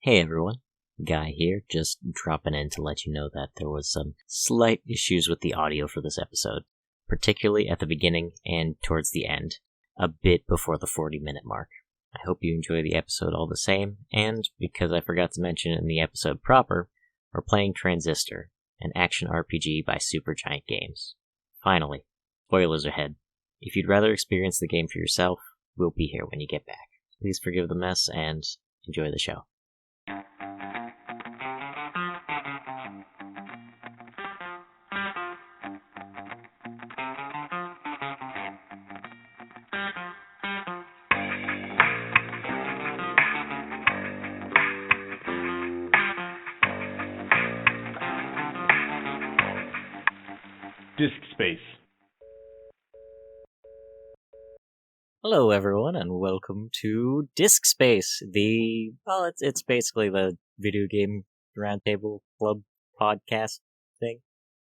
Hey everyone, Guy here, just dropping in to let you know that there was some slight issues with the audio for this episode, particularly at the beginning and towards the end, a bit before the 40-minute mark. I hope you enjoy the episode all the same, and because I forgot to mention in the episode proper, we're playing Transistor, an action RPG by Supergiant Games. Finally, spoilers ahead. If you'd rather experience the game for yourself, we'll be here when you get back. Please forgive the mess and enjoy the show. Disk space. Hello everyone and welcome to Disk Space, it's basically the video game roundtable club podcast thing.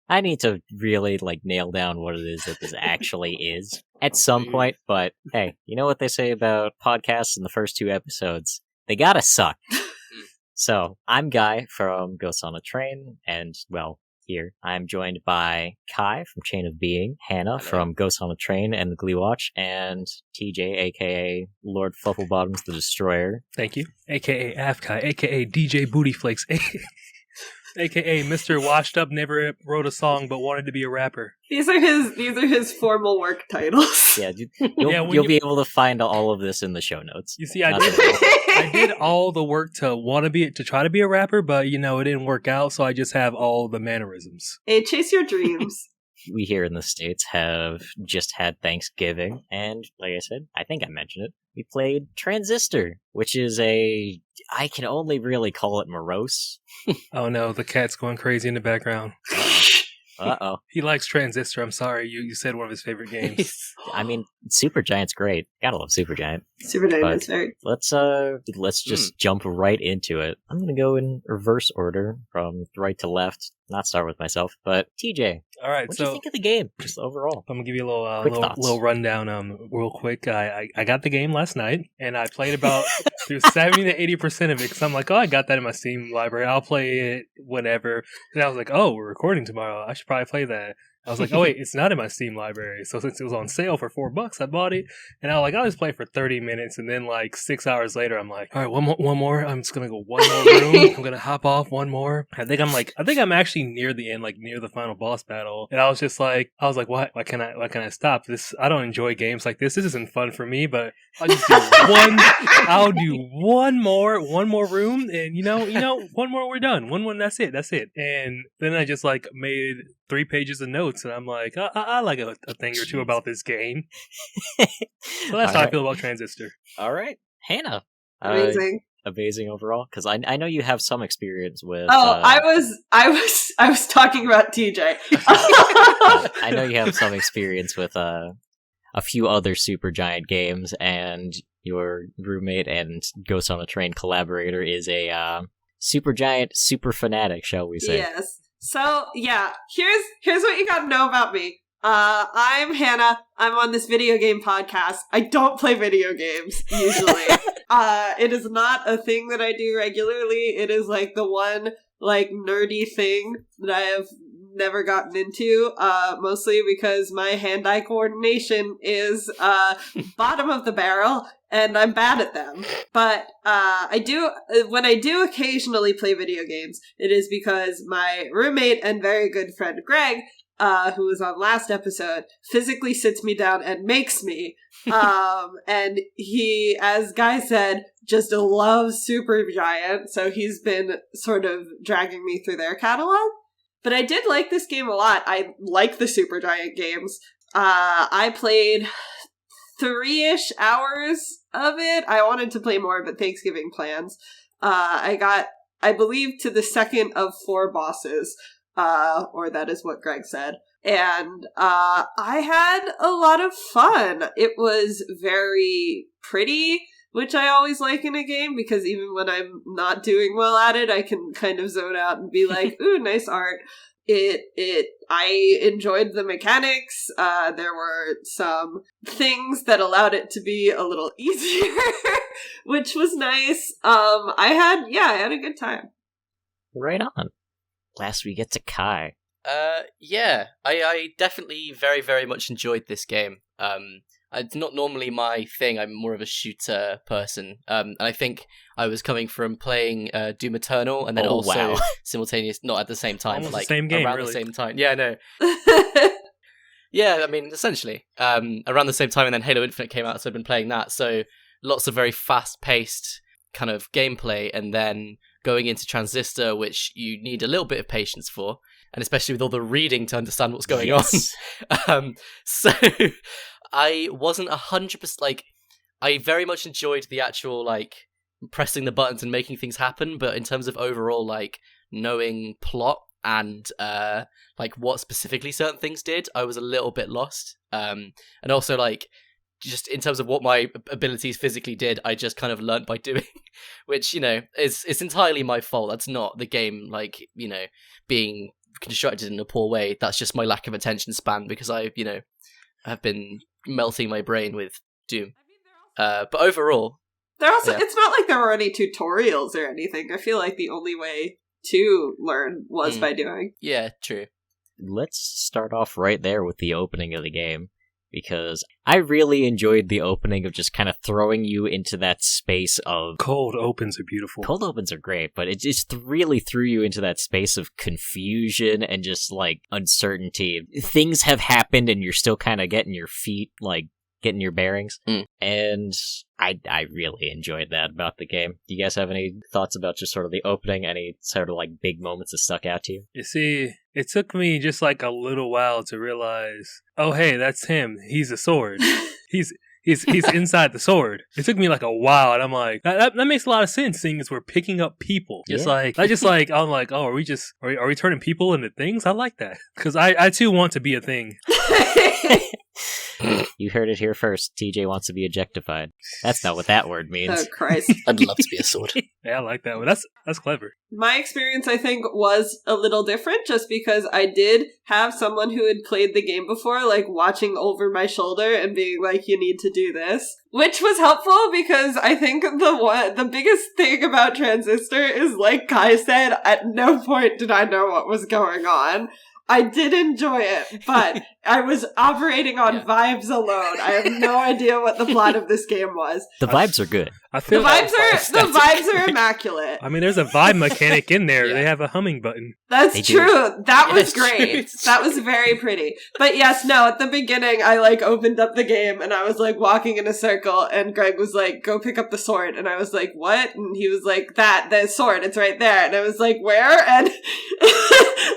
I need to really nail down what it is that this actually is at some point, but hey, you know what they say about podcasts in the first 2 episodes? They gotta suck. So, I'm Guy from Ghosts on a Train, and, well, here I'm joined by Kai from Chain of Being, Hannah from Ghosts on a Train and Gleewatch, and TJ, aka LordFlufflebottomsTheDestroyer. Thank you. AKA Afkai, AKA DJ Bootyflakes, AKA Mr. Washed Up, never wrote a song but wanted to be a rapper. These are his formal work titles. Yeah, you'll be able to find all of this in the show notes. You see, I did all the work to try to be a rapper, but it didn't work out, so I just have all the mannerisms. Hey, chase your dreams. We here in the States have just had Thanksgiving, and like I said, I think I mentioned it, we played Transistor, which is I can only really call it morose. Oh no, the cat's going crazy in the background. Uh-oh. He likes Transistor, I'm sorry, you said one of his favorite games. I mean, Supergiant's great. Gotta love Supergiant. Supergiant is very... Let's just jump right into it. I'm gonna go in reverse order, from right to left, not start with myself, but TJ. All right, what do you think of the game, just overall? I'm gonna give you a little rundown, real quick. I got the game last night, and I played about through 70 to 80% of it, because I'm like, I got that in my Steam library. I'll play it whenever. And I was like, we're recording tomorrow. I should probably play that. I was like, oh wait, it's not in my Steam library. So since it was on sale for $4, I bought it. And I was like, I'll just play for 30 minutes. And then 6 hours later, I'm like, all right, one more. I'm just gonna go one more room. I'm gonna hop off one more. I think I'm actually near the end, near the final boss battle. And I was like, why can I stop this? I don't enjoy games like this. This isn't fun for me, but I'll just do I'll do one more room, and one more, we're done. One, that's it. And then I just made 3 pages of notes, and I'm like, I like a thing or two about this game. So that's how I feel about Transistor. All right, Hannah. Amazing. Amazing overall, because I know you have some experience with. I was talking about TJ. I know you have some experience with a few other Supergiant games, and your roommate and Ghost on a Train collaborator is a Supergiant super fanatic, shall we say? Yes. So yeah, here's what you gotta know about me. I'm Hannah. I'm on this video game podcast. I don't play video games usually. It is not a thing that I do regularly. It is the one nerdy thing that I have never gotten into, mostly because my hand-eye coordination is bottom of the barrel, and I'm bad at them. But when I do occasionally play video games, it is because my roommate and very good friend Greg, who was on last episode, physically sits me down and makes me. And he, as Guy said, just loves Supergiant, so he's been sort of dragging me through their catalog. But I did like this game a lot. I like the Supergiant games. I played 3-ish hours of it. I wanted to play more, but Thanksgiving plans. I got, I believe, to the second of 4 bosses, or that is what Greg said. And I had a lot of fun. It was very pretty, which I always like in a game, because even when I'm not doing well at it, I can kind of zone out and be like, ooh, nice art. I enjoyed the mechanics. There were some things that allowed it to be a little easier, which was nice. I had a good time. Right on. Last we get to Kai. Yeah, I definitely very, very much enjoyed this game. It's not normally my thing. I'm more of a shooter person. And I think I was coming from playing Doom Eternal and then simultaneous, not at the same time, almost like the same game, around really. the same time. Yeah, no. Yeah, I mean, essentially. Around the same time, and then Halo Infinite came out, so I've been playing that. So lots of very fast-paced kind of gameplay, and then going into Transistor, which you need a little bit of patience for, and especially with all the reading to understand what's going on. So I wasn't 100%, like, I very much enjoyed the actual, like, pressing the buttons and making things happen, but in terms of overall, like, knowing plot and, like, what specifically certain things did, I was a little bit lost. And also, like, just in terms of what my abilities physically did, I just kind of learnt by doing, which, you know, it's entirely my fault. That's not the game, like, you know, being constructed in a poor way. That's just my lack of attention span, because I, you know, have been melting my brain with Doom. But overall, it's not like there were any tutorials or anything. I feel like the only way to learn was by doing. Yeah, true. Let's start off right there with the opening of the game, because I really enjoyed the opening of just kind of throwing you into that space of... Cold opens are beautiful. Cold opens are great, but it just really threw you into that space of confusion and just, like, uncertainty. Things have happened and you're still kind of getting your feet, like, getting your bearings. And I really enjoyed that about the game. Do you guys have any thoughts about just sort of the opening? Any sort of, like, big moments that stuck out to you? You see, it took me just like a little while to realize, oh, hey, that's him. He's a sword. He's inside the sword. It took me like a while, and I'm like, that makes a lot of sense, seeing as we're picking up people. I'm like, oh, are we turning people into things? I like that, because I too want to be a thing. You heard it here first. TJ wants to be objectified. That's not what that word means. Oh, Christ. I'd love to be a sword. Yeah, I like that one. That's clever. My experience, I think, was a little different, just because I did have someone who had played the game before, like, watching over my shoulder and being like, you need to do this. Which was helpful, because I think the biggest thing about Transistor is, like Kai said, at no point did I know what was going on. I did enjoy it, but I was operating on vibes alone. I have no idea what the plot of this game was. The vibes are good. I feel the vibes are immaculate. I mean, there's a vibe mechanic in there. Yeah. They have a humming button. That's true. That was great. That was very pretty. But yes, no, at the beginning, I, like, opened up the game and I was, like, walking in a circle, and Greg was like, go pick up the sword. And I was like, what? And he was like, the sword, it's right there. And I was like, where? And,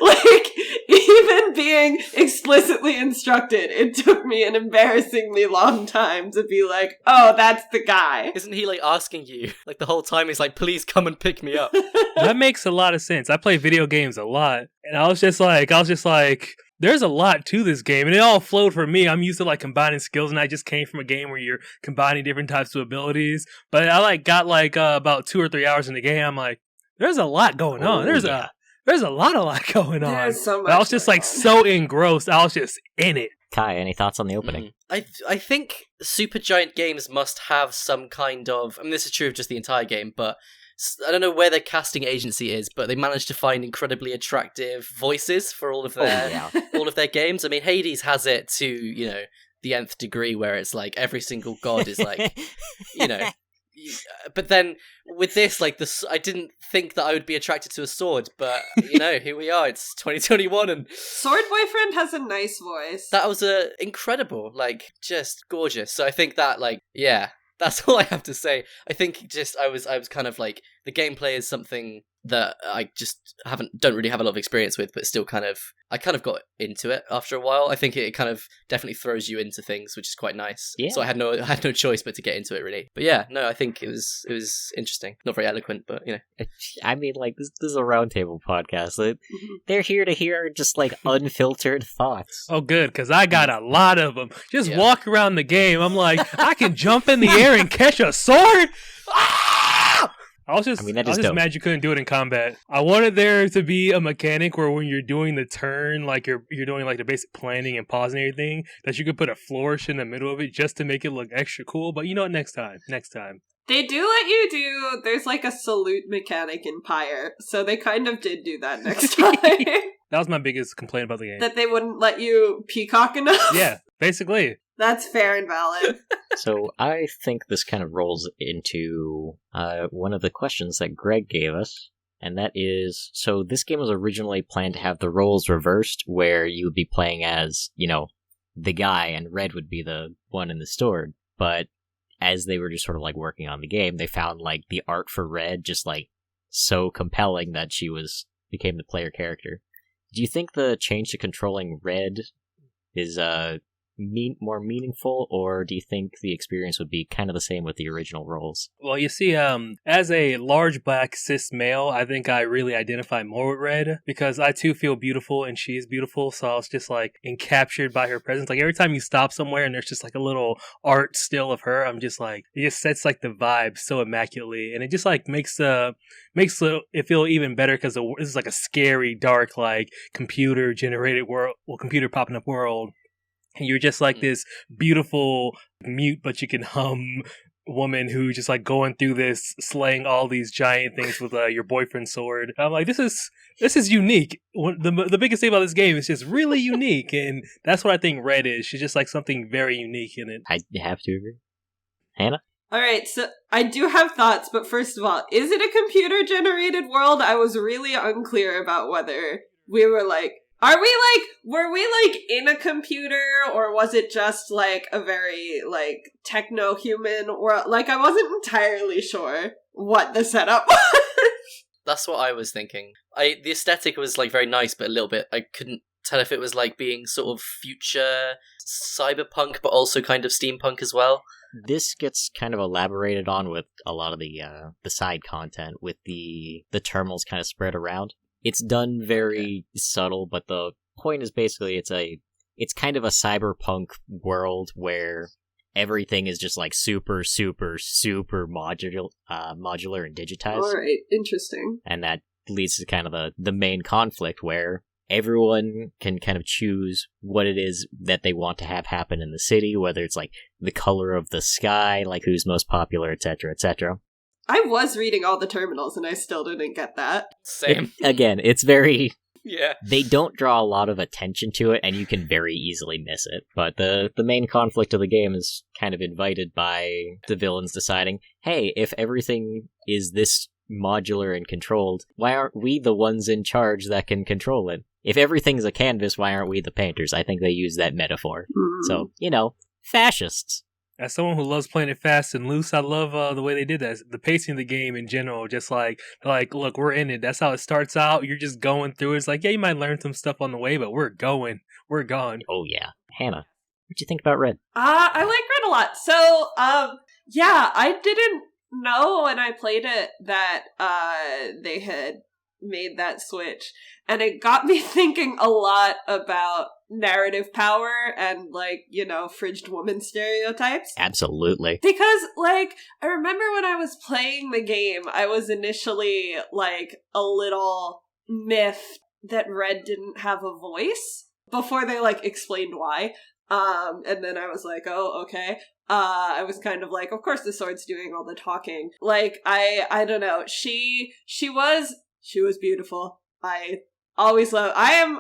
like, even being explicitly instructed, it took me an embarrassingly long time to be like, oh, that's the guy. Isn't he, like, asking you, like, the whole time? He's like, please come and pick me up. That makes a lot of sense. I play video games a lot, and I was just like, there's a lot to this game, and it all flowed for me. I'm used to, like, combining skills, and I just came from a game where you're combining different types of abilities. But I, like, got, like, about 2 or 3 hours in the game. I'm like, there's a lot going on. There's a lot going on. There's so much. But I was just, like, so engrossed. I was just in it. Kai, any thoughts on the opening? I think Supergiant games must have some kind of... I mean, this is true of just the entire game, but I don't know where their casting agency is, but they managed to find incredibly attractive voices for all of their all of their games. I mean, Hades has it to, you know, the nth degree, where it's like every single god is like, you know... But then with this, like, I didn't think that I would be attracted to a sword, but, you know, here we are. It's 2021, and Sword Boyfriend has a nice voice. that was incredible, like, just gorgeous. So I think that, like, yeah, that's all I have to say. I think just I was kind of like, the gameplay is something that I just don't really have a lot of experience with, but still I kind of got into it after a while. I think it kind of definitely throws you into things, which is quite nice. Yeah. So I had no choice but to get into it, really. But yeah, no, I think it was interesting. Not very eloquent, but, you know. I mean, like, this is a roundtable podcast. They're here to hear just, like, unfiltered thoughts. Oh, good, because I got a lot of them. Just walk around the game. I'm like, I can jump in the air and catch a sword? Ah! I was just dope. mad you couldn't do it in combat. I wanted there to be a mechanic where when you're doing the turn, like you're doing like the basic planning and pausing and everything, that you could put a flourish in the middle of it just to make it look extra cool. But you know what? Next time. They do let you do, there's like a salute mechanic in Pyre, so they kind of did do that next time. That was my biggest complaint about the game. That they wouldn't let you peacock enough? Yeah, basically. That's fair and valid. So I think this kind of rolls into one of the questions that Greg gave us, and that is, so this game was originally planned to have the roles reversed, where you would be playing as, the guy, and Red would be the one in the store, but as they were just sort of like working on the game, they found like the art for Red just like so compelling that she became the player character. Do you think the change to controlling Red is more meaningful, or do you think the experience would be kind of the same with the original roles? Well, you see, as a large black cis male, I think I really identify more with Red because I too feel beautiful and she is beautiful, so I was just like encaptured by her presence. Like every time you stop somewhere and there's just like a little art still of her, I'm just like, it just sets like the vibe so immaculately, and it just like makes it feel even better because this is like a scary, dark, like computer generated world, computer popping up world. And you're just like this beautiful, mute, but you can hum woman who just like going through this, slaying all these giant things with your boyfriend's sword. I'm like, this is unique. The biggest thing about this game is just really unique, and that's what I think Red is. She's just like something very unique in it. I have to agree. Hannah? Alright, so I do have thoughts, but first of all, is it a computer-generated world? I was really unclear about whether we were like, were we like in a computer, or was it just like a very like techno-human world? Like I wasn't entirely sure what the setup was. That's what I was thinking. The aesthetic was like very nice, but a little bit, I couldn't tell if it was like being sort of future cyberpunk, but also kind of steampunk as well. This gets kind of elaborated on with a lot of the side content, with the terminals kind of spread around. It's done very subtle, but the point is basically it's kind of a cyberpunk world where everything is just like super, super, super modular and digitized. Alright, interesting. And that leads to kind of the main conflict where everyone can kind of choose what it is that they want to have happen in the city, whether it's like the color of the sky, like who's most popular, etc., etc. I was reading all the terminals and I still didn't get that. Same. Again, it's very... Yeah. They don't draw a lot of attention to it, and you can very easily miss it. But the main conflict of the game is kind of invited by the villains deciding, hey, if everything is this modular and controlled, why aren't we the ones in charge that can control it? If everything's a canvas, why aren't we the painters? I think they use that metaphor. So, fascists. As someone who loves playing it fast and loose, I love the way they did that. The pacing of the game in general, just like, look, we're in it. That's how it starts out. You're just going through it. It's like, yeah, you might learn some stuff on the way, but we're going. We're gone. Oh, yeah. Hannah, what'd you think about Red? I like Red a lot. So, yeah, I didn't know when I played it that they had made that switch. And it got me thinking a lot about narrative power and, fridged woman stereotypes. Absolutely. Because, I remember when I was playing the game, I was initially, a little miffed that Red didn't have a voice before they, explained why. And then I was like, oh, okay. I was kind of like, of course the sword's doing all the talking. I don't know. She was beautiful. I always love. I am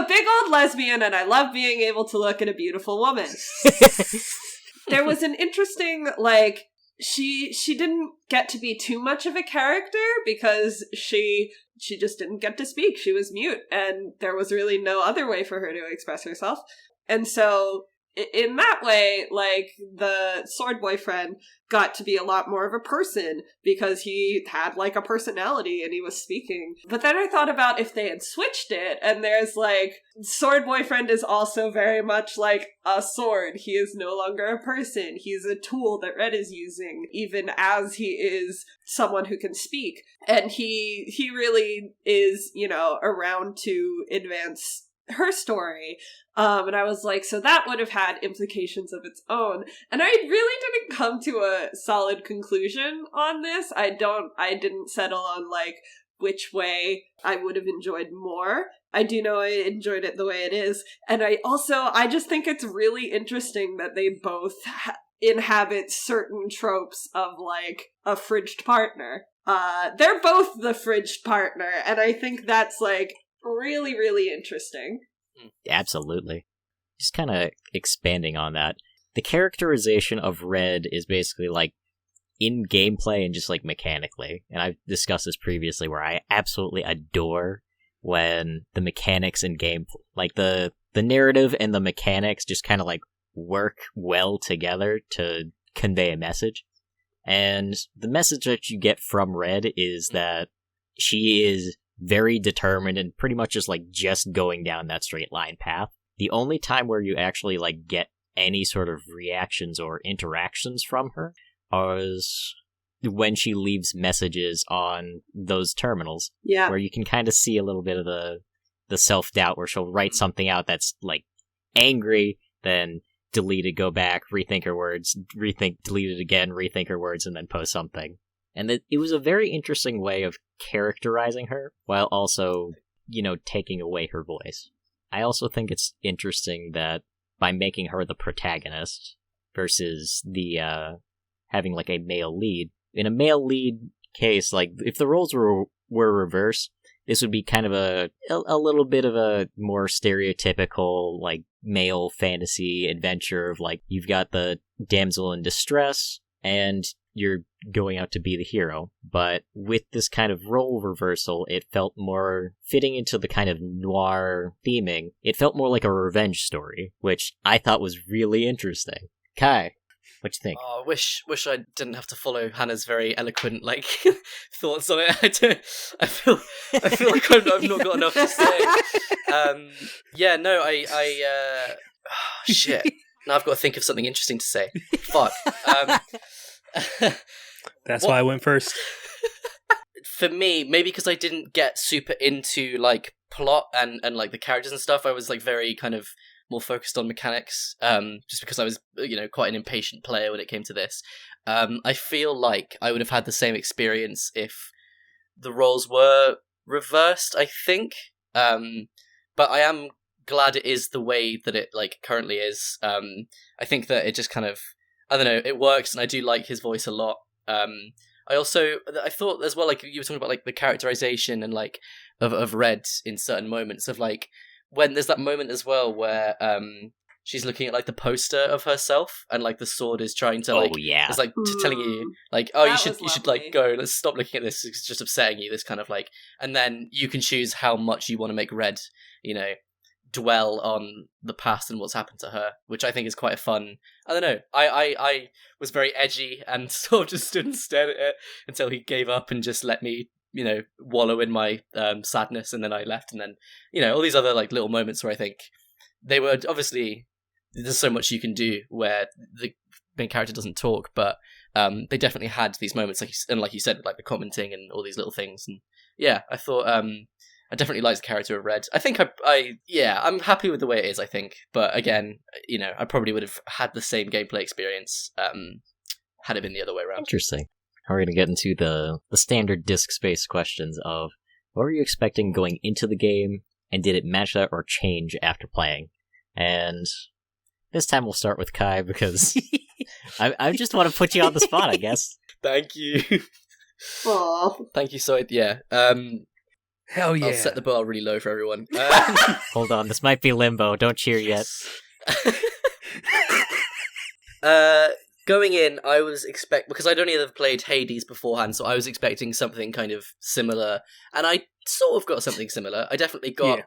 a big old lesbian, and I love being able to look at a beautiful woman. There was an interesting, she didn't get to be too much of a character because she just didn't get to speak. She was mute, and there was really no other way for her to express herself. And so, in that way, the sword boyfriend got to be a lot more of a person because he had, a personality and he was speaking. But then I thought about if they had switched it, and there's, sword boyfriend is also very much like a sword. He is no longer a person. He's a tool that Red is using, even as he is someone who can speak. And he really is, around to advance her story. And I was like, so that would have had implications of its own. And I really didn't come to a solid conclusion on this. I didn't settle on like which way I would have enjoyed more. I do know I enjoyed it the way it is. And I just think it's really interesting that they both inhabit certain tropes of like a fridged partner. They're both the fridged partner, and I think that's like really, really interesting. Absolutely. Just kind of expanding on that. The characterization of Red is basically like in gameplay and just like mechanically. And I've discussed this previously where I absolutely adore when the mechanics and game, like the narrative and the mechanics just kind of like work well together to convey a message. And the message that you get from Red is that she is very determined and pretty much just going down that straight line path. The only time where you actually like get any sort of reactions or interactions from her is when she leaves messages on those terminals. Yeah. Where you can kind of see a little bit of the self-doubt where she'll write something out that's like angry, then delete it, go back, rethink her words, delete it again, rethink her words, and then post something. And it was a very interesting way of characterizing her, while also, taking away her voice. I also think it's interesting that by making her the protagonist versus the, having like a male lead, in a male lead case, like, if the roles were reversed, this would be kind of a little bit of a more stereotypical, like, male fantasy adventure of, like, you've got the damsel in distress, and you're going out to be the hero. But with this kind of role reversal, it felt more fitting into the kind of noir theming. It felt more like a revenge story, which I thought was really interesting. Kai, what you think? Oh, I wish I didn't have to follow Hannah's very eloquent thoughts on it. I feel like I've not got enough to say. Shit. Now I've got to think of something interesting to say. Fuck. That's why I went first. For me, maybe because I didn't get super into like plot and like the characters and stuff, I was like very kind of more focused on mechanics, just because I was, quite an impatient player when it came to this. I feel like I would have had the same experience if the roles were reversed, I think. But I am glad it is the way that it like currently is. I think that it just kind of, I don't know, it works, and I do like his voice a lot. I thought as well, like you were talking about like the characterization and like of Red in certain moments of like, when there's that moment as well where she's looking at like the poster of herself and like the sword is trying to like, it's like telling you like, oh, you should like go, let's stop looking at this, it's just upsetting you, this kind of like, and then you can choose how much you want to make Red, dwell on the past and what's happened to her, which I think is quite a fun, I don't know, I was very edgy and sort of just stood and stared at it until he gave up and just let me wallow in my sadness, and then I left, and then all these other like little moments where I think they were obviously, there's so much you can do where the main character doesn't talk, but they definitely had these moments, like you said, like the commenting and all these little things, and yeah, I thought I definitely liked the character of Red. I think I'm happy with the way it is, I think, but again, I probably would have had the same gameplay experience had it been the other way around. Interesting. We're going to get into the standard disc space questions of what were you expecting going into the game, and did it match that or change after playing? And this time we'll start with Kai, because I just want to put you on the spot, I guess. Thank you. Aww. Thank you, so yeah. Hell yeah. I'll set the bar really low for everyone. Hold on, this might be limbo, don't cheer yet. Going in, I was because I'd only ever played Hades beforehand, so I was expecting something kind of similar, and I sort of got something similar. I definitely got,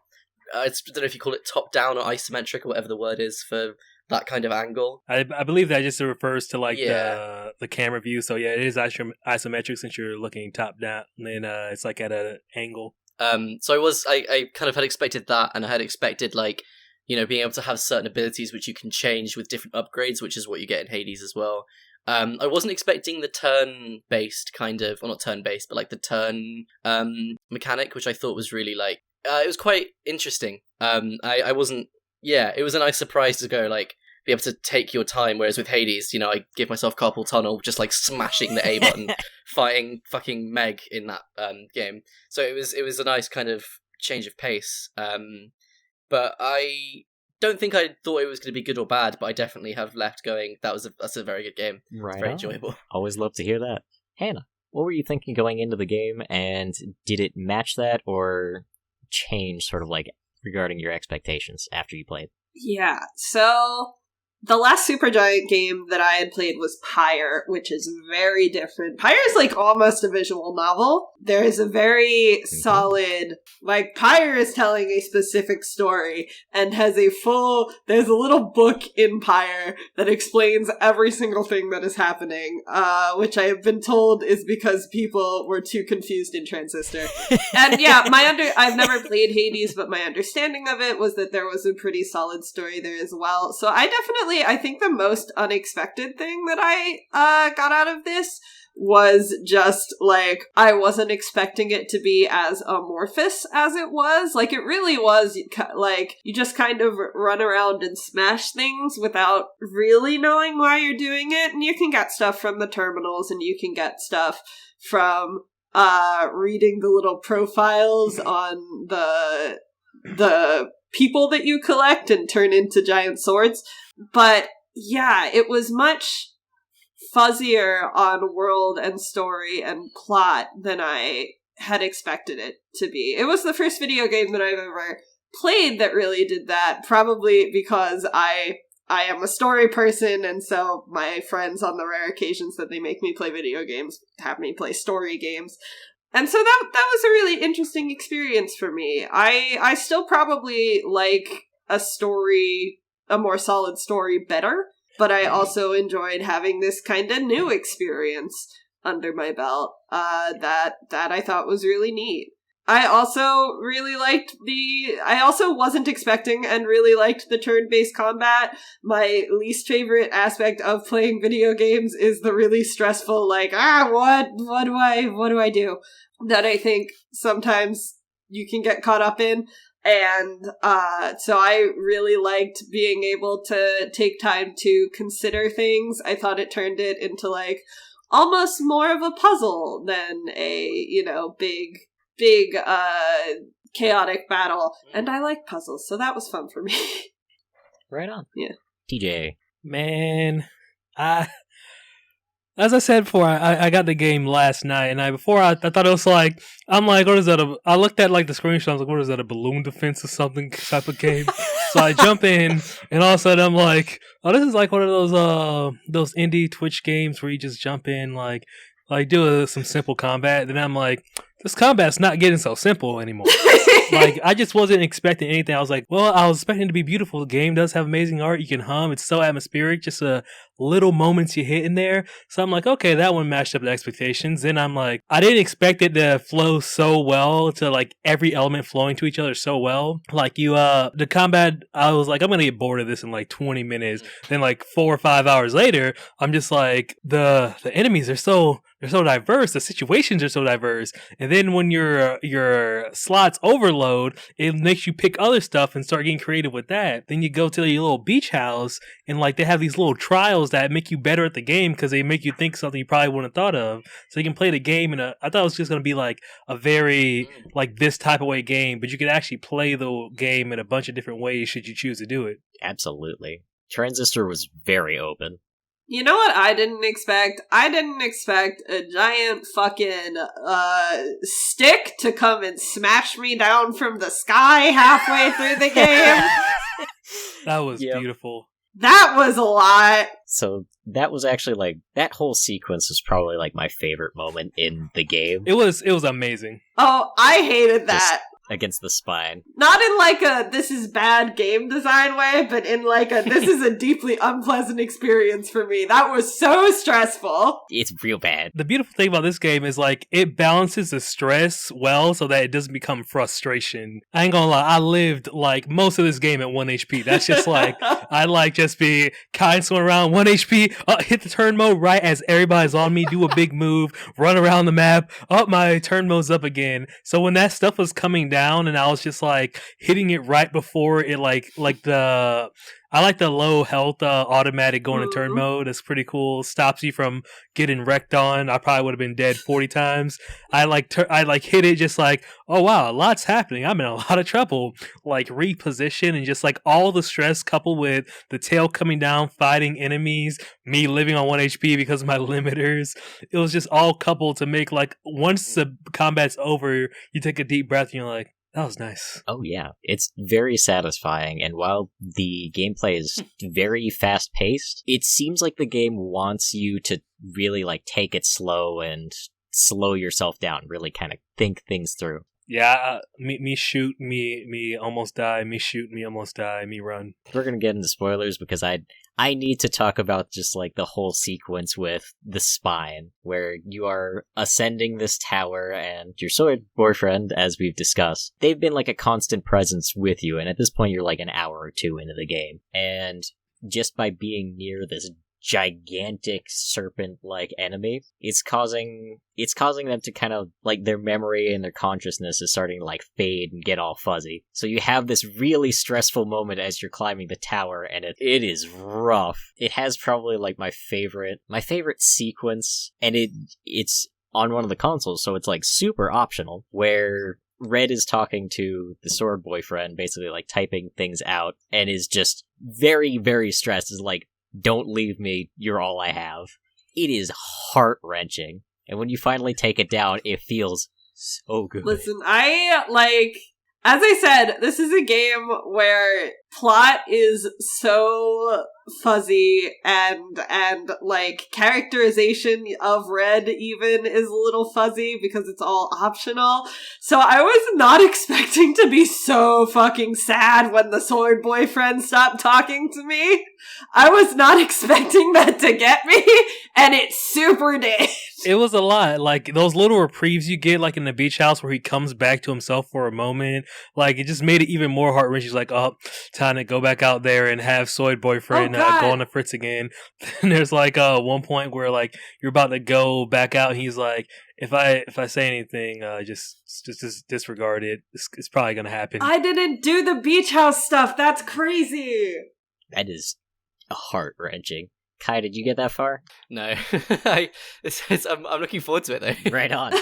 I don't know if you call it top-down or isometric or whatever the word is for that kind of angle. I believe that just refers to like the camera view, so yeah, it is isometric since you're looking top-down, and then it's like at an angle. So I kind of had expected that, and I had expected like, being able to have certain abilities which you can change with different upgrades, which is what you get in Hades as well. I wasn't expecting the turn-based kind of, well, not turn-based, but like the turn mechanic, which I thought was really like, It was quite interesting. I wasn't. Yeah, it was a nice surprise to go like be able to take your time. Whereas with Hades, I give myself carpal tunnel just like smashing the A button, fighting fucking Meg in that game. So it was a nice kind of change of pace. But I don't think I thought it was going to be good or bad. But I definitely have left going. That's a very good game. Right. It's very enjoyable. Always love to hear that. Hannah, what were you thinking going into the game, and did it match that or change sort of like regarding your expectations after you played? Yeah, so the last Supergiant game that I had played was Pyre, which is very different. Pyre is like almost a visual novel. There is a very solid, like Pyre is telling a specific story and has there's a little book in Pyre that explains every single thing that is happening, which I have been told is because people were too confused in Transistor. And yeah, I've never played Hades, but my understanding of it was that there was a pretty solid story there as well. So I think the most unexpected thing that I got out of this was just, like, I wasn't expecting it to be as amorphous as it was. Like, it really was, like, you just kind of run around and smash things without really knowing why you're doing it, and you can get stuff from the terminals, and you can get stuff from reading the little profiles on the people that you collect and turn into giant swords. But yeah, it was much fuzzier on world and story and plot than I had expected it to be. It was the first video game that I've ever played that really did that, probably because I am a story person, and so my friends, on the rare occasions that they make me play video games, have me play story games. And so that was a really interesting experience for me. I still probably like a more solid story better, but I also enjoyed having this kind of new experience under my belt that I thought was really neat. I also wasn't expecting and really liked the turn-based combat. My least favorite aspect of playing video games is the really stressful, like, what do I do? That I think sometimes you can get caught up in. And so I really liked being able to take time to consider things. I thought it turned it into, like, almost more of a puzzle than a, big chaotic battle. And I like puzzles, so that was fun for me. Right on. Yeah. TJ. Man, as I said before, I got the game last night, and I thought it was like, I'm like, what is that? I looked at like the screenshot, I was like, what is that, a balloon defense or something type of game? So I jump in, and all of a sudden I'm like, oh, this is like one of those indie Twitch games where you just jump in, like do some simple combat. Then I'm like, this combat's not getting so simple anymore. Like, I just wasn't expecting anything. I was like, well, I was expecting it to be beautiful. The game does have amazing art. You can hum. It's so atmospheric. Just little moments you hit in there. So I'm like, okay, that one matched up the expectations. Then I'm like, I didn't expect it to flow so well, to like every element flowing to each other so well. Like the combat, I was like, I'm going to get bored of this in like 20 minutes. Then like 4 or 5 hours later, I'm just like, the enemies are so diverse. The situations are so diverse. And then when your slots overload, it makes you pick other stuff and start getting creative with that. Then you go to your little beach house, and like they have these little trials that make you better at the game because they make you think something you probably wouldn't have thought of. So you can play the game I thought it was just going to be like a very like this type of way game, but you could actually play the game in a bunch of different ways should you choose to do it. Absolutely. Transistor was very open. You know what I didn't expect? I didn't expect a giant fucking stick to come and smash me down from the sky halfway through the game. That was beautiful. That was a lot. So that was actually like, that whole sequence is probably like my favorite moment in the game. It was amazing. Oh, I hated that. Against the spine. Not in like a this is bad game design way, but in like a this is a deeply unpleasant experience for me. That was so stressful. It's real bad. The beautiful thing about this game is like it balances the stress well so that it doesn't become frustration. I ain't gonna lie, I lived like most of this game at 1 HP. That's just like I like just be kind swing around 1 HP, hit the turn mode right as everybody's on me, do a big move, run around the map, my turn mode's up again. So when that stuff was coming down, down, and I was just like hitting it right before it I like the low health automatic going to turn mode. It's pretty cool. Stops you from getting wrecked on. I probably would have been dead 40 times. I hit it just like, oh wow, a lot's happening. I'm in a lot of trouble. Like reposition and just like all the stress coupled with the tail coming down, fighting enemies, me living on 1 HP because of my limiters. It was just all coupled to make like once the combat's over, you take a deep breath and you're like, that was nice. Oh yeah, it's very satisfying, and while the gameplay is very fast-paced, it seems like the game wants you to really like take it slow and slow yourself down, really kind of think things through. Yeah, me shoot, me almost die, me shoot, me almost die, me run. We're gonna get into spoilers because I need to talk about just like the whole sequence with the spine, where you are ascending this tower and your sword boyfriend, as we've discussed, they've been like a constant presence with you, and at this point you're like an hour or two into the game, and just by being near this gigantic serpent-like enemy, it's causing them to kind of like their memory and their consciousness is starting to like fade and get all fuzzy. So you have this really stressful moment as you're climbing the tower, and it is rough. It has probably like my favorite sequence, and it's on one of the consoles, so it's like super optional, where Red is talking to the sword boyfriend, basically like typing things out, and is just very, very stressed. Is like, don't leave me, you're all I have. It is heart-wrenching. And when you finally take it down, it feels so good. Listen, as I said, this is a game where plot is so fuzzy and like characterization of Red even is a little fuzzy because it's all optional. So I was not expecting to be so fucking sad when the sword boyfriend stopped talking to me. I was not expecting that to get me, and it super did. It was a lot. Like, those little reprieves you get, like, in the beach house where he comes back to himself for a moment. Like, it just made it even more heart-wrenching. He's like, oh, time to go back out there and have Sword Boyfriend go on the fritz again. Then there's, like, one point where, like, you're about to go back out, and he's like, if I say anything, just disregard it. It's probably going to happen. I didn't do the beach house stuff. That's crazy. That is heart-wrenching. Kai, did you get that far? No. I'm looking forward to it, though. Right on.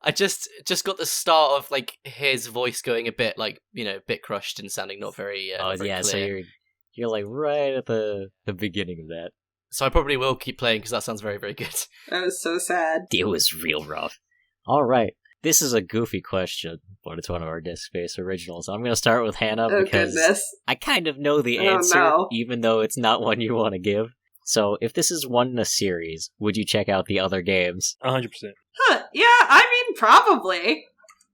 I just got the start of, like, his voice going a bit, like, you know, a bit crushed and sounding not very very clear. So you're like right at the beginning of that. So I probably will keep playing because that sounds very, very good. That was so sad. It was real rough. All right. This is a goofy question, but it's one of our Disc Space originals. I'm going to start with Hannah because I kind of know the answer, even though it's not one you want to give. So, if this is one in a series, would you check out the other games? 100%. Huh, yeah, I mean, probably.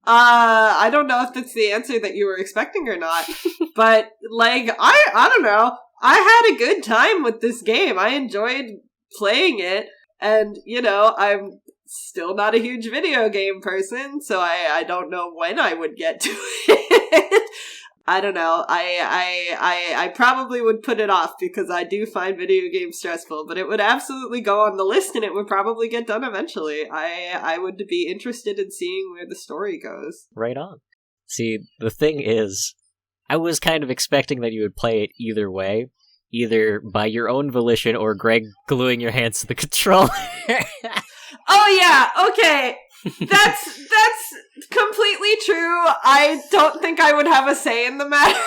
I don't know if that's the answer that you were expecting or not, but, like, I don't know. I had a good time with this game. I enjoyed playing it, and, you know, I'm still not a huge video game person, so I don't know when I would get to it. I don't know. I probably would put it off because I do find video games stressful, but it would absolutely go on the list and it would probably get done eventually. I would be interested in seeing where the story goes. Right on. See, the thing is, I was kind of expecting that you would play it either way, either by your own volition or Greg gluing your hands to the controller. Oh yeah, okay. That's completely true. I don't think I would have a say in the matter.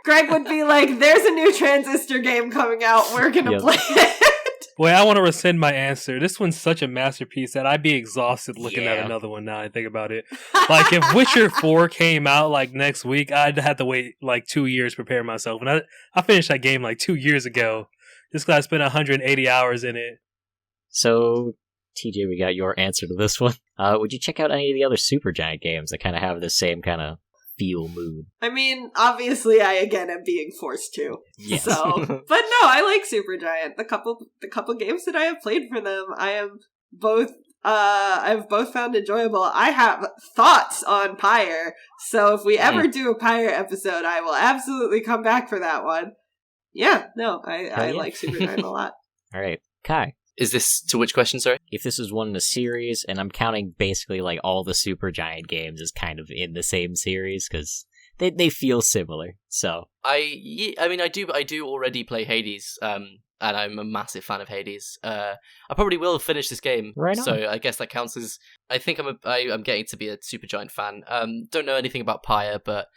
Greg would be like, there's a new Transistor game coming out, we're gonna play it. Wait, I want to rescind my answer. This one's such a masterpiece that I'd be exhausted looking at another one now I think about it. Like, if Witcher 4 came out, like, next week, I'd have to wait, like, 2 years to prepare myself. And I finished that game, like, 2 years ago. Just because I spent 180 hours in it. So, TJ, we got your answer to this one. Would you check out any of the other Supergiant games that kind of have the same kind of feel mood? I mean, obviously, I again am being forced to. Yes. So, but no, I like Supergiant. The couple games that I have played for them, I've both found enjoyable. I have thoughts on Pyre, so if we ever do a Pyre episode, I will absolutely come back for that one. Yeah, no, I like Supergiant a lot. All right, Kai. Is this to which question, sorry? If this is one in a series, and I'm counting basically like all the Supergiant games as kind of in the same series, because they feel similar. So I mean, I do already play Hades, and I'm a massive fan of Hades. I probably will finish this game, Right on. so I guess that counts as. I think I'm getting to be a Supergiant fan. Don't know anything about Pyre, but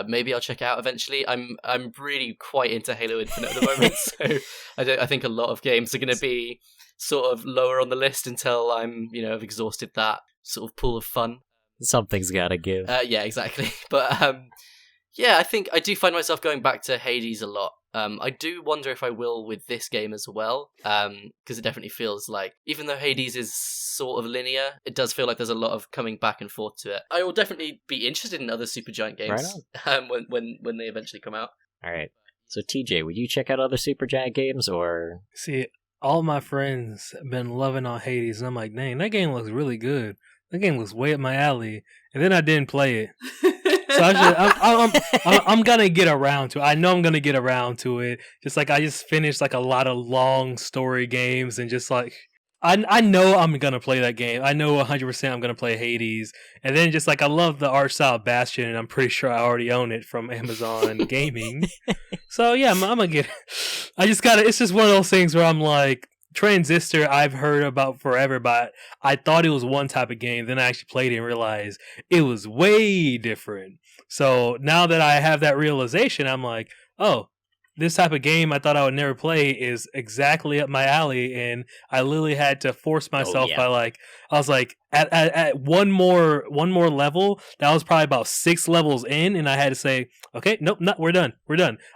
maybe I'll check it out eventually. I'm really quite into Halo Infinite at the moment, so I think a lot of games are going to be sort of lower on the list until I'm I've exhausted that sort of pool of fun. something's gotta give. Yeah, exactly. But yeah, I think I do find myself going back to Hades a lot. I do wonder if I will with this game as well, because it definitely feels like, even though Hades is sort of linear, it does feel like there's a lot of coming back and forth to it. I will definitely be interested in other Supergiant games when they eventually come out. All right. So TJ, would you check out other Supergiant games, or See, all my friends have been loving on Hades, and I'm like, dang, that game looks really good. That game looks way up my alley. And then I didn't play it. So I'm gonna get around to it. I know I'm gonna get around to it. Just like I just finished like a lot of long story games, and just like I know I'm gonna play that game. I know 100% I'm gonna play Hades. And then just like I love the art style Bastion, and I'm pretty sure I already own it from Amazon Gaming. So yeah, I'm gonna get. I just gotta. It's just one of those things where I'm like, Transistor I've heard about forever, but I thought it was one type of game. Then I actually played it and realized it was way different. So now that I have that realization, I'm like, oh, this type of game I thought I would never play is exactly up my alley. And I literally had to force myself by like, I was like, at one more level, that was probably about 6 levels in, and I had to say, okay, nope, we're done.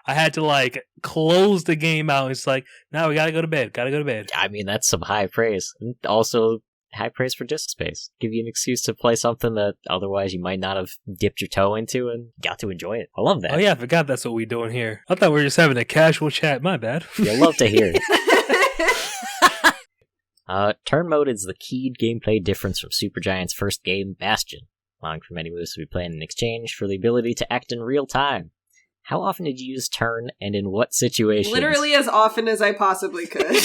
I had to like close the game out. It's like, now we gotta go to bed. I mean, that's some high praise. And also high praise for disk space. Give you an excuse to play something that otherwise you might not have dipped your toe into and got to enjoy it. I love that. Oh yeah, I forgot that's what we're doing here. I thought we were just having a casual chat. My bad. You'll love to hear it. Turn mode is the key gameplay difference from Supergiant's first game, Bastion, allowing for many moves to be played in exchange for the ability to act in real time. How often did you use turn, and in what situations? Literally as often as I possibly could.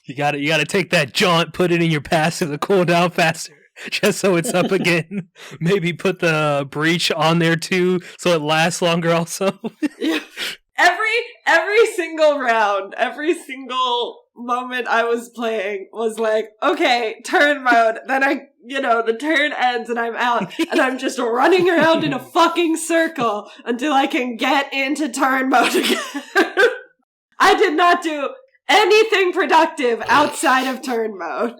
You gotta take that jaunt, put it in your passive to cool down faster, just so it's up again. Maybe put the breach on there too, so it lasts longer also. Yeah. Every single round, every single moment I was playing was like, okay, turn mode. Then the turn ends and I'm out, and I'm just running around in a fucking circle until I can get into turn mode again. I did not do anything productive outside of turn mode.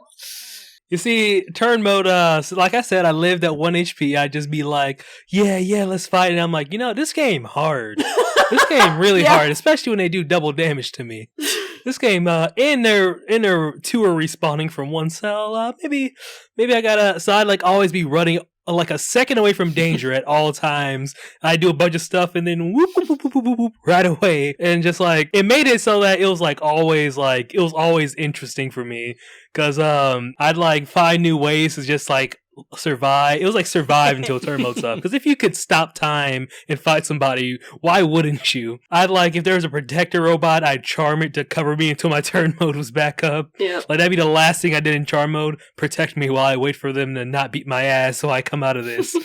You see, turn mode, so like I said, I lived at 1 HP. I'd just be like, yeah, let's fight. And I'm like, this game hard. This game really hard, especially when they do double damage to me. This game, in their 2 are respawning from 1 cell. Maybe I gotta, so I'd like always be running like a second away from danger at all times. I do a bunch of stuff and then whoop, right away. And just like, it made it so that it was always interesting for me. Cause, I'd like find new ways to just like survive. It was like survive until turn mode's up. Cause if you could stop time and fight somebody, why wouldn't you? I'd like, if there was a protector robot, I'd charm it to cover me until my turn mode was back up. Yeah. Like that'd be the last thing I did in charm mode. Protect me while I wait for them to not beat my ass so I come out of this.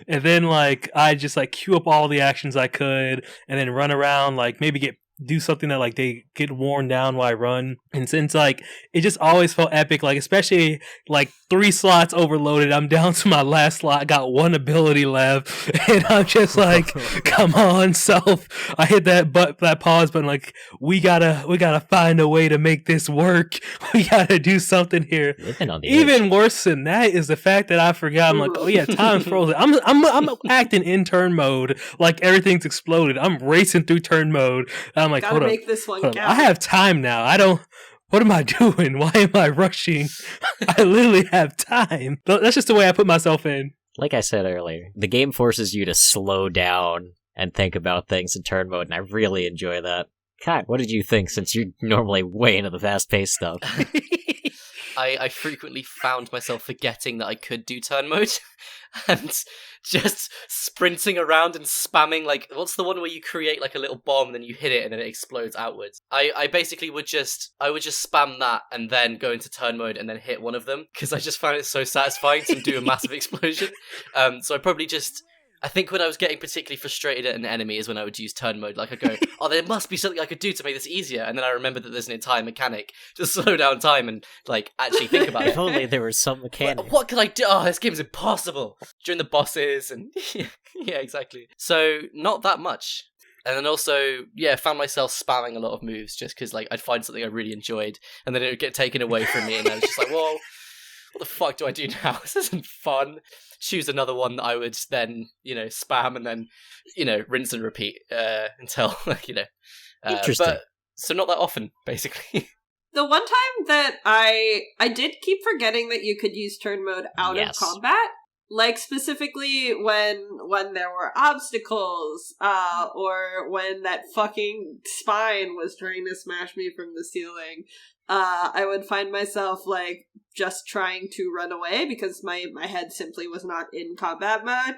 And then like, I just like queue up all the actions I could and then run around, like maybe do something that like they get worn down while I run. And since like it just always felt epic, like especially like 3 slots overloaded, I'm down to my last slot, got 1 ability left, and I'm just like, come on, self. I hit that pause button, like we gotta find a way to make this work. We gotta do something here. Even worse than that is the fact that I forgot. I'm like, oh yeah, time's frozen. I'm acting in turn mode like everything's exploded. I'm racing through turn mode. I'm like, gotta make this one count. I have time now. What am I doing? Why am I rushing? I literally have time. That's just the way I put myself in. Like I said earlier, the game forces you to slow down and think about things in turn mode, and I really enjoy that. Kai, what did you think, since you're normally way into the fast-paced stuff? I frequently found myself forgetting that I could do turn mode and just sprinting around and spamming, like, what's the one where you create like a little bomb and then you hit it and then it explodes outwards? I basically would just spam that and then go into turn mode and then hit one of them because I just found it so satisfying to do a massive explosion. So I think when I was getting particularly frustrated at an enemy is when I would use turn mode. Like, I go, oh, there must be something I could do to make this easier. And then I remember that there's an entire mechanic to slow down time and, like, actually think about it. If only there was some mechanic. What could I do? Oh, this game's impossible. During the bosses and... yeah, exactly. So, not that much. And then also, found myself spamming a lot of moves just because, like, I'd find something I really enjoyed and then it would get taken away from me and I was just like, whoa, what the fuck do I do now? This isn't fun. Choose another one that I would then, spam and then, rinse and repeat until, Interesting. But, so not that often, basically. The one time that I did keep forgetting that you could use turn mode out of combat, like specifically when there were obstacles, or when that fucking spine was trying to smash me from the ceiling. I would find myself, like, just trying to run away because my head simply was not in combat mode.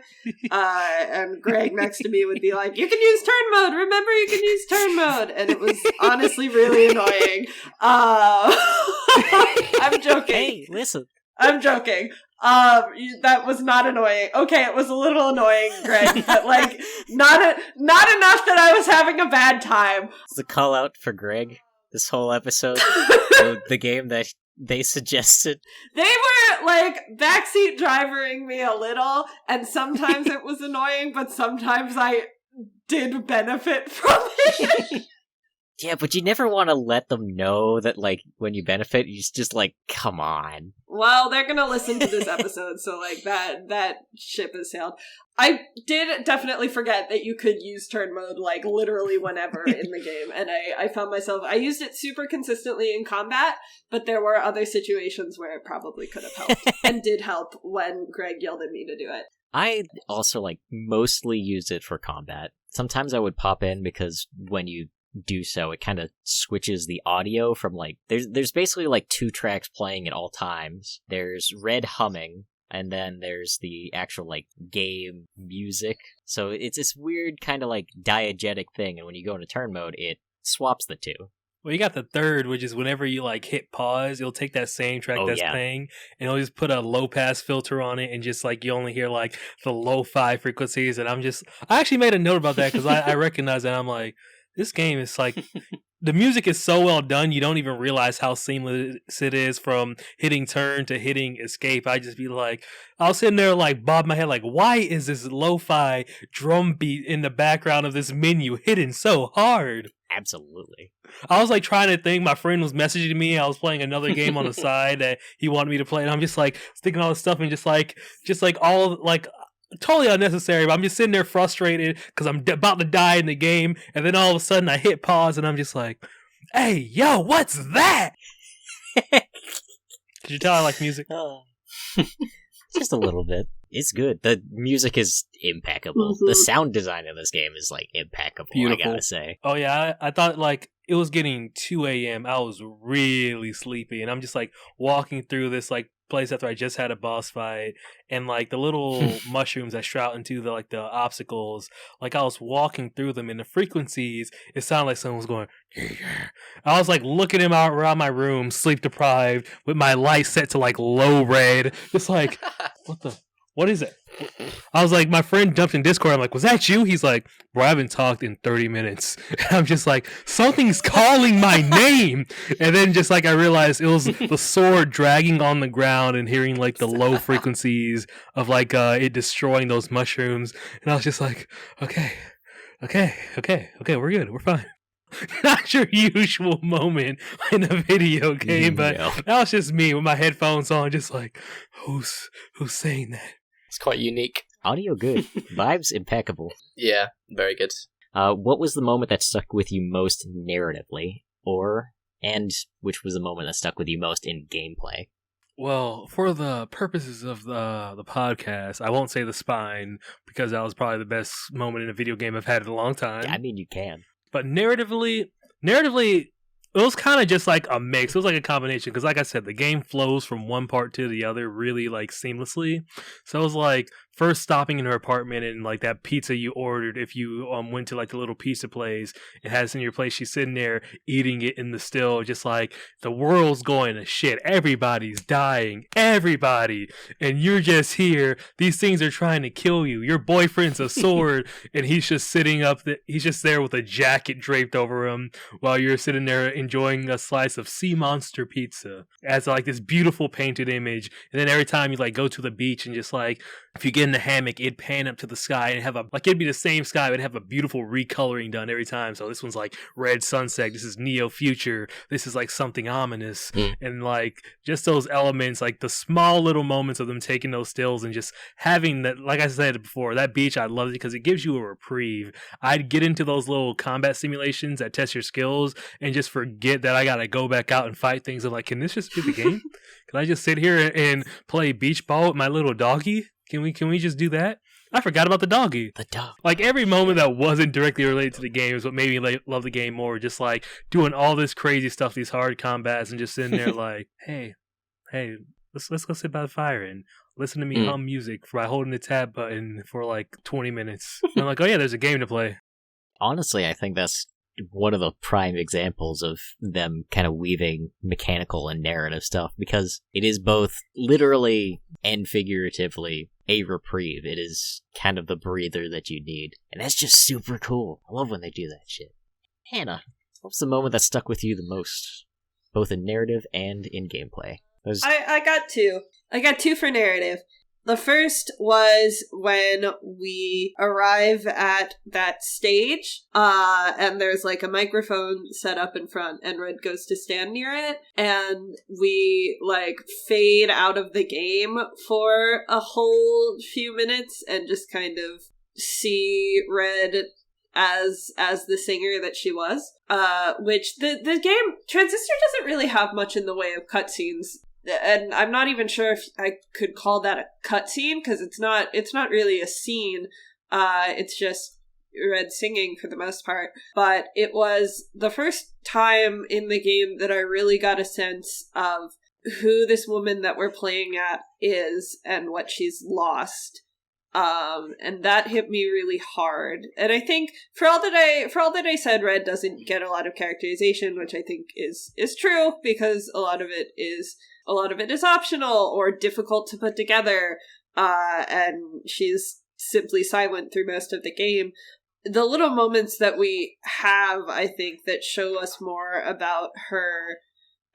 And Greg next to me would be like, you can use turn mode! Remember, you can use turn mode! And it was honestly really annoying. I'm joking. Hey, listen. I'm joking. That was not annoying. Okay, it was a little annoying, Greg, but, like, not enough that I was having a bad time. It's a call out for Greg this whole episode. The game that they suggested. They were, like, backseat drivering me a little, and sometimes it was annoying, but sometimes I did benefit from it. Yeah, but you never want to let them know that, like, when you benefit, you just like, come on. Well, they're gonna listen to this episode, so, like, that ship has sailed. I did definitely forget that you could use turn mode, like, literally whenever in the game, and I found myself, I used it super consistently in combat, but there were other situations where it probably could have helped, and did help when Greg yelled at me to do it. I also, like, mostly used it for combat. Sometimes I would pop in because when you do so, it kind of switches the audio from, like, there's basically, like, 2 tracks playing at all times. There's red humming, and then there's the actual, like, game music. So it's this weird kind of, like, diegetic thing, and when you go into turn mode, it swaps the two. Well, you got the third, which is whenever you, like, hit pause, it'll take that same track playing, and it'll just put a low-pass filter on it, and just, like, you only hear, like, the low-fi frequencies, and I actually made a note about that, because I recognize that. I'm like, this game is, like, the music is so well done, you don't even realize how seamless it is from hitting turn to hitting escape. I just be like, I was sitting there, like, bob my head, like, why is this lo-fi drum beat in the background of this menu hitting so hard? Absolutely. I was, like, trying to think. My friend was messaging me. I was playing another game on the side that he wanted me to play, and I'm just, like, sticking all this stuff and just like all, like, totally unnecessary, but I'm just sitting there frustrated because I'm about to die in the game, and then all of a sudden I hit pause and I'm just like, hey, yo, what's that? Could you tell I like music? Just a little bit. It's good. The music is impeccable. Mm-hmm. The sound design of this game is, like, impeccable, Beautiful. I gotta say. Oh yeah, I thought, like, it was getting 2 a.m. I was really sleepy, and I'm just, like, walking through this, like, place after I just had a boss fight, and, like, the little mushrooms that shout into the, like, the obstacles, like, I was walking through them, and the frequencies, it sounded like someone was going, I was, like, looking around my room, sleep deprived, with my light set to, like, low red, just like, what is it? I was like, my friend jumped in Discord. I'm like, was that you? He's like, bro, I haven't talked in 30 minutes. And I'm just like, something's calling my name. And then just, like, I realized it was the sword dragging on the ground and hearing, like, the low frequencies of, like, it destroying those mushrooms. And I was just like, okay, we're good. We're fine. Not your usual moment in a video game, but that was just me with my headphones on, just like, who's saying that? It's quite unique. Audio good. Vibes impeccable. Yeah, very good. What was the moment that stuck with you most narratively? And which was the moment that stuck with you most in gameplay? Well, for the purposes of the podcast, I won't say the spine, because that was probably the best moment in a video game I've had in a long time. Yeah, I mean, you can. But narratively, It was kind of just like a mix. It was like a combination because, like I said, the game flows from one part to the other really like seamlessly. So it was like first stopping in her apartment and like that pizza you ordered. If you went to like the little pizza place, it has in your place. She's sitting there eating it in the still, just like the world's going to shit. Everybody's dying, everybody, and you're just here. These things are trying to kill you. Your boyfriend's a sword, and he's just sitting up. He's just there with a jacket draped over him while you're sitting there enjoying a slice of sea monster pizza as like this beautiful painted image. And then every time you like go to the beach and just like if you get in the hammock, it'd pan up to the sky and have it'd be the same sky, but it'd have a beautiful recoloring done every time. So this one's like red sunset, this is neo future, this is like something ominous. And like just those elements, like the small little moments of them taking those stills and just having that, like I said before, that beach, I loved it because it gives you a reprieve. I'd get into those little combat simulations that test your skills and just forget that I gotta go back out and fight things. I'm like, can this just be the game? Can I just sit here and play beach ball with my little doggy? Can we just do that? I forgot about the doggy. The dog. Like every moment that wasn't directly related to the game is what made me love the game more. Just like doing all this crazy stuff, these hard combats, and just sitting there like, hey, let's go sit by the fire and listen to me hum music by holding the tab button for like 20 minutes. And I'm like, oh yeah, there's a game to play. Honestly, I think that's one of the prime examples of them kind of weaving mechanical and narrative stuff, because it is both literally and figuratively a reprieve. It is kind of the breather that you need, and that's just super cool. I love when they do that shit. Hannah, what's the moment that stuck with you the most, both in narrative and in gameplay? I got two. I got two for narrative. The first was when we arrive at that stage, and there's like a microphone set up in front, and Red goes to stand near it, and we like fade out of the game for a whole few minutes and just kind of see Red as the singer that she was. Which the game Transistor doesn't really have much in the way of cutscenes. And I'm not even sure if I could call that a cutscene, because it's not really a scene. It's just Red singing for the most part. But it was the first time in the game that I really got a sense of who this woman that we're playing at is and what she's lost. And that hit me really hard. And I think for all that I said, Red doesn't get a lot of characterization, which I think is true, because a lot of it is optional or difficult to put together, and she's simply silent through most of the game. The little moments that we have, I think, that show us more about her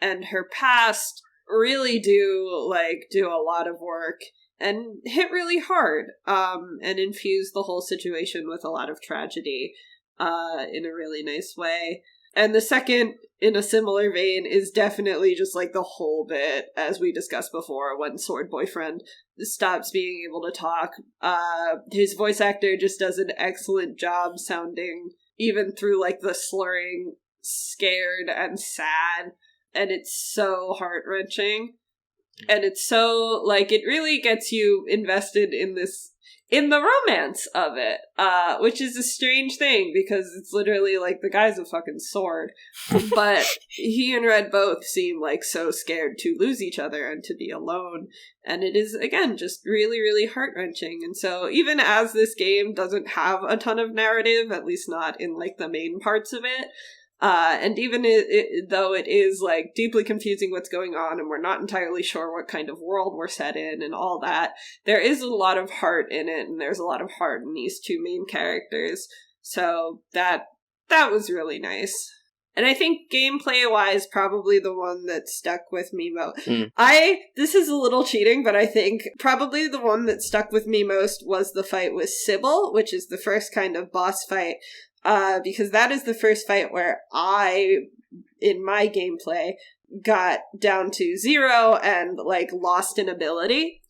and her past really do a lot of work and hit really hard, and infuse the whole situation with a lot of tragedy, in a really nice way. And the second, in a similar vein, is definitely just like the whole bit, as we discussed before, when Sword Boyfriend stops being able to talk. His voice actor just does an excellent job sounding, even through like the slurring, scared and sad. And it's so heart-wrenching. And it's so, like, it really gets you invested in the romance of it, which is a strange thing, because it's literally, like, the guy's a fucking sword. But he and Red both seem, like, so scared to lose each other and to be alone. And it is, again, just really, really heart-wrenching. And so, even as this game doesn't have a ton of narrative, at least not in, like, the main parts of it, and even though it is, like, deeply confusing what's going on, and we're not entirely sure what kind of world we're set in and all that, there is a lot of heart in it, and there's a lot of heart in these two main characters. So that was really nice. And I think gameplay-wise, probably the one that stuck with me most. This is a little cheating, but I think probably the one that stuck with me most was the fight with Zwiebel, which is the first kind of boss fight. Because that is the first fight where I, in my gameplay, got down to 0 and, like, lost an ability.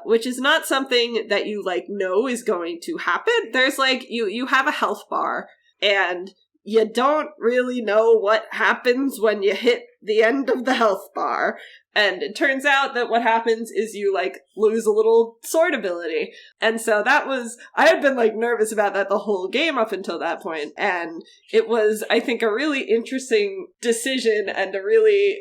Which is not something that you, like, know is going to happen. There's, like, you have a health bar, and you don't really know what happens when you hit the end of the health bar. And it turns out that what happens is you, like, lose a little sword ability. And so I had been, like, nervous about that the whole game up until that point. And it was, I think, a really interesting decision and a really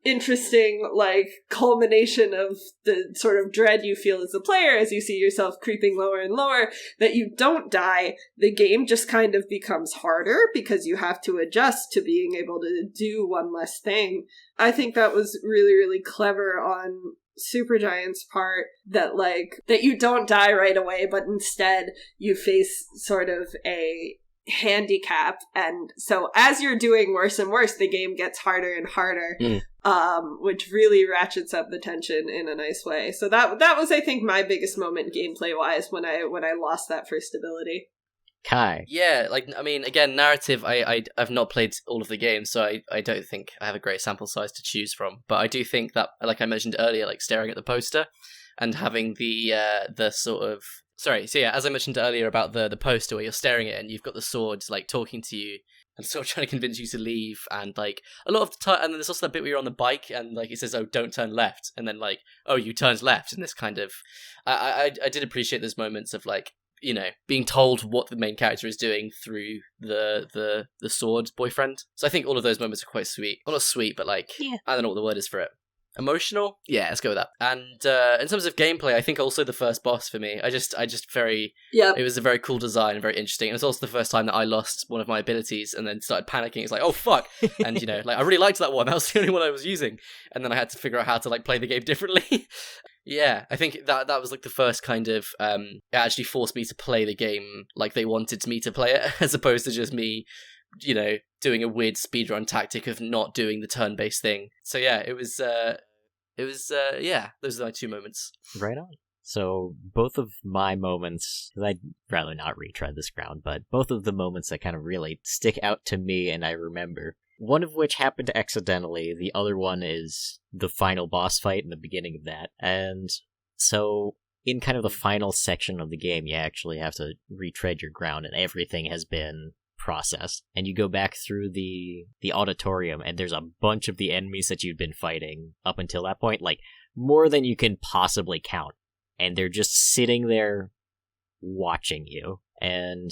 interesting, like, culmination of the sort of dread you feel as a player as you see yourself creeping lower and lower, that you don't die. The game just kind of becomes harder because you have to adjust to being able to do one less thing. I think that was really, really clever on Supergiant's part, that you don't die right away, but instead you face sort of a handicap, and so as you're doing worse and worse, the game gets harder and harder, which really ratchets up the tension in a nice way. So that was, I think, my biggest moment gameplay-wise when I lost that first ability. Kai. Yeah, like, I mean, again, narrative, I've not played all of the games, so I don't think I have a great sample size to choose from. But I do think that, like I mentioned earlier, like staring at the poster and having the sort of... Sorry, so yeah, as I mentioned earlier about the poster where you're staring at it and you've got the swords, like, talking to you and sort of trying to convince you to leave, and, like, a lot of the time... And then there's also that bit where you're on the bike and, like, it says, oh, don't turn left, and then, like, oh, you turned left, and this kind of... I did appreciate those moments of, like, you know, being told what the main character is doing through the sword boyfriend. So I think all of those moments are quite sweet. Well, not sweet, but like, yeah. I don't know what the word is for it. Emotional? Yeah, let's go with that. And in terms of gameplay, I think also the first boss for me, I just very... Yeah. It was a very cool design and very interesting. And it was also the first time that I lost one of my abilities and then started panicking. It's like, oh, fuck. And, you know, like, I really liked that one. That was the only one I was using. And then I had to figure out how to, like, play the game differently. Yeah, I think that was like the first kind of it actually forced me to play the game like they wanted me to play it, as opposed to just me, you know, doing a weird speedrun tactic of not doing the turn-based thing. So yeah, it was yeah, those are my two moments. Right on. So both of my moments, because I'd rather not retread this ground, but both of the moments that kind of really stick out to me and I remember. One of which happened accidentally, the other one is the final boss fight in the beginning of that. And so, in kind of the final section of the game, you actually have to retread your ground, and everything has been processed. And you go back through the auditorium, and there's a bunch of the enemies that you've been fighting up until that point, like, more than you can possibly count. And they're just sitting there watching you. And...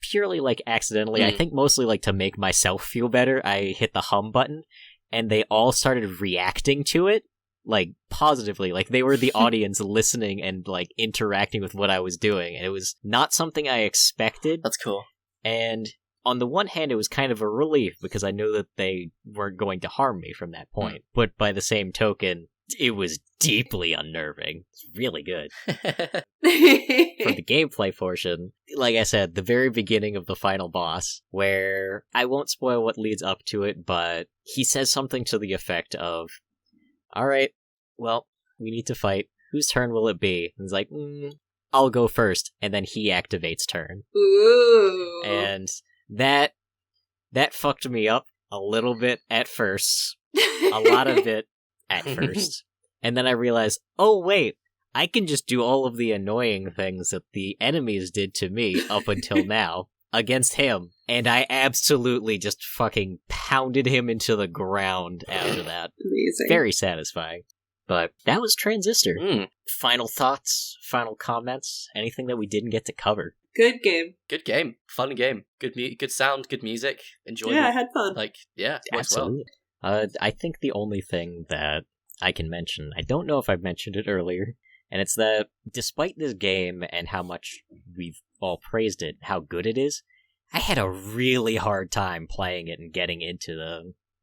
purely, like, accidentally, I think mostly, like, to make myself feel better, I hit the hum button, and they all started reacting to it, like, positively. Like, they were the audience listening and, like, interacting with what I was doing, and it was not something I expected. That's cool. And on the one hand, it was kind of a relief, because I knew that they weren't going to harm me from that point. But by the same token, it was deeply unnerving. It's really good. For the gameplay portion, like I said, the very beginning of the final boss, where I won't spoil what leads up to it, but he says something to the effect of, alright, well, we need to fight. Whose turn will it be? And he's like, I'll go first. And then he activates turn. Ooh. And that fucked me up a little bit at first. A lot of it at first. And then I realized, oh wait, I can just do all of the annoying things that the enemies did to me up until now against him. And I absolutely just fucking pounded him into the ground after that. Amazing. Very satisfying. But that was Transistor. Final thoughts, final comments, anything that we didn't get to cover. Good game. Good game. Fun game. Good sound, good music. Enjoyable. Yeah, I had fun. Like, yeah, works absolutely. Well. I think the only thing that I can mention, I don't know if I've mentioned it earlier, and it's that despite this game and how much we've all praised it, how good it is, I had a really hard time playing it and getting into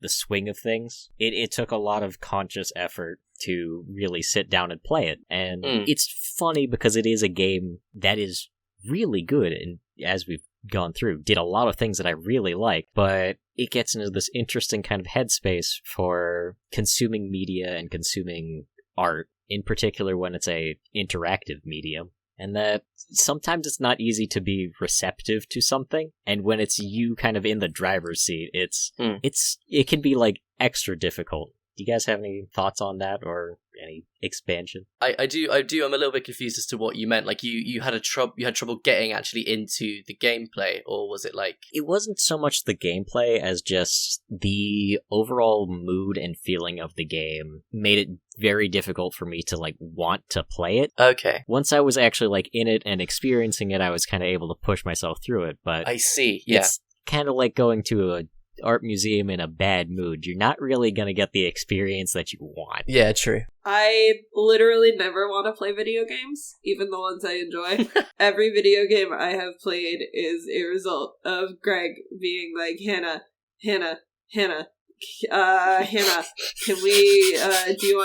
the swing of things. It took a lot of conscious effort to really sit down and play it, and it's funny because it is a game that is really good, and as we've gone through, did a lot of things that I really like, but it gets into this interesting kind of headspace for consuming media and consuming art, in particular when it's a interactive medium. And that sometimes it's not easy to be receptive to something, and when it's you kind of in the driver's seat, it can be like extra difficult. Do you guys have any thoughts on that or any expansion? I do. I'm a little bit confused as to what you meant. Like you had trouble getting actually into the gameplay, or was it like... It wasn't so much the gameplay as just the overall mood and feeling of the game made it very difficult for me to like want to play it. Okay. Once I was actually like in it and experiencing it, I was kind of able to push myself through it. But I see. Yeah. It's kind of like going to a art museum in a bad mood. You're not really going to get the experience that you want. Yeah, true. I literally never want to play video games, even the ones I enjoy. Every video game I have played is a result of Greg being like, Hannah, Hannah, can we do you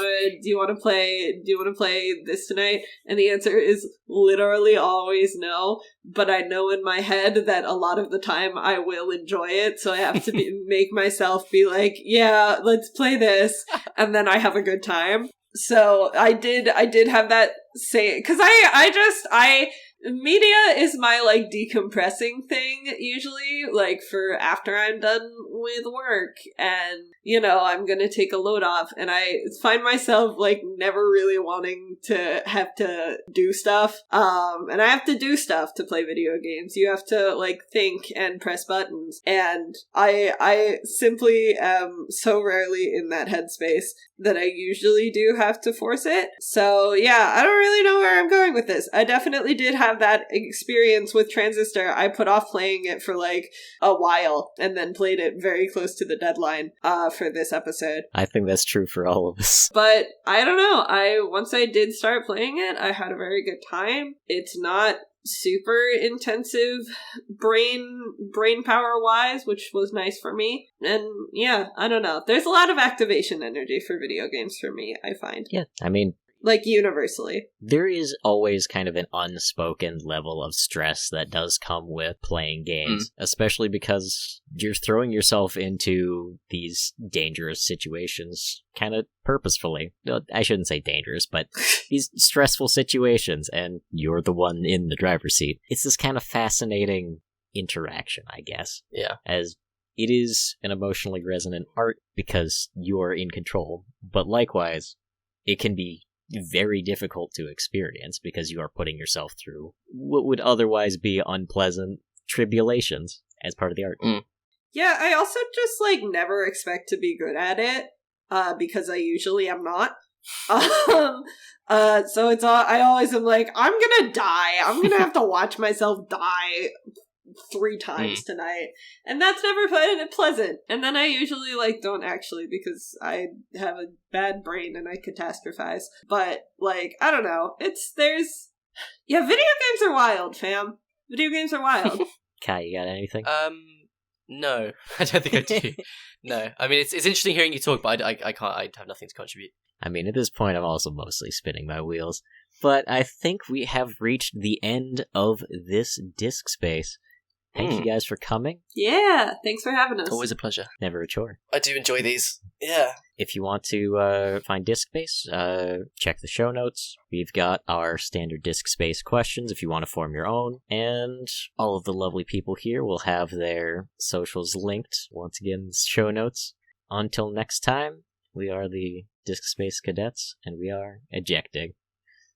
want to play this tonight? And the answer is literally always no, but I know in my head that a lot of the time I will enjoy it, so I have to make myself be like, yeah, let's play this, and then I have a good time. So I did have that say, because I media is my like decompressing thing usually, like for after I'm done with work and I'm gonna take a load off, and I find myself like never really wanting to have to do stuff, and I have to do stuff to play video games. You have to like think and press buttons, and I simply am so rarely in that headspace that I usually do have to force it. So yeah, I don't really know where I'm going with this. I definitely did have that experience with Transistor. I put off playing it for like a while and then played it very close to the deadline for this episode. I think that's true for all of us. But I don't know. Once I did start playing it, I had a very good time. It's not super intensive brain power wise, which was nice for me. And yeah, I don't know. There's a lot of activation energy for video games for me, I find. Yeah, I mean, like universally. There is always kind of an unspoken level of stress that does come with playing games, especially because you're throwing yourself into these dangerous situations kind of purposefully. I shouldn't say dangerous, but these stressful situations, and you're the one in the driver's seat. It's this kind of fascinating interaction, I guess. Yeah. As it is an emotionally resonant art because you're in control, but likewise, it can be very difficult to experience because you are putting yourself through what would otherwise be unpleasant tribulations as part of the art. Yeah, I also just like never expect to be good at it because I usually am not. So it's all, I always am like, I'm gonna die. I'm gonna have to watch myself die 3 times tonight, and that's never pleasant. And then I usually like don't actually, because I have a bad brain and I catastrophize. But like, I don't know, video games are wild, fam. Video games are wild. Kai, you got anything? No, I don't think I do. No, I mean it's interesting hearing you talk, but I can't. I have nothing to contribute. I mean, at this point, I'm also mostly spinning my wheels, but I think we have reached the end of this disc space. Thank you guys for coming. Yeah, thanks for having us. Always a pleasure. Never a chore. I do enjoy these. Yeah. If you want to find Disc Space, check the show notes. We've got our standard Disc Space questions if you want to form your own. And all of the lovely people here will have their socials linked, once again, in the show notes. Until next time, we are the Disc Space Cadets, and we are ejecting.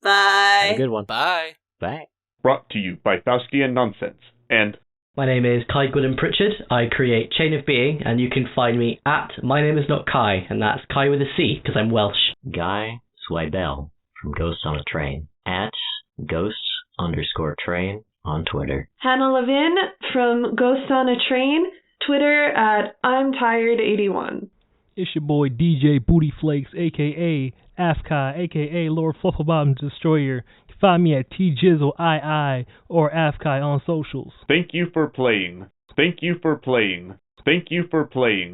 Bye. Have a good one. Bye. Bye. Brought to you by Faustian Nonsense and... My name is Kai Goodham Pritchard. I create Chain of Being, and you can find me at My Name Is Not Kai, and that's Kai with a C, because I'm Welsh. Guy Zwiebel from Ghosts on a Train at Ghosts_Train on Twitter. Hannah Levin from Ghosts on a Train, Twitter at I'm Tired81. It's your boy DJ Bootyflakes, aka Afkai, aka LordFlufflebottomsTheDestroyer. Find me at TJizzleII or Afkai on socials. Thank you for playing. Thank you for playing. Thank you for playing.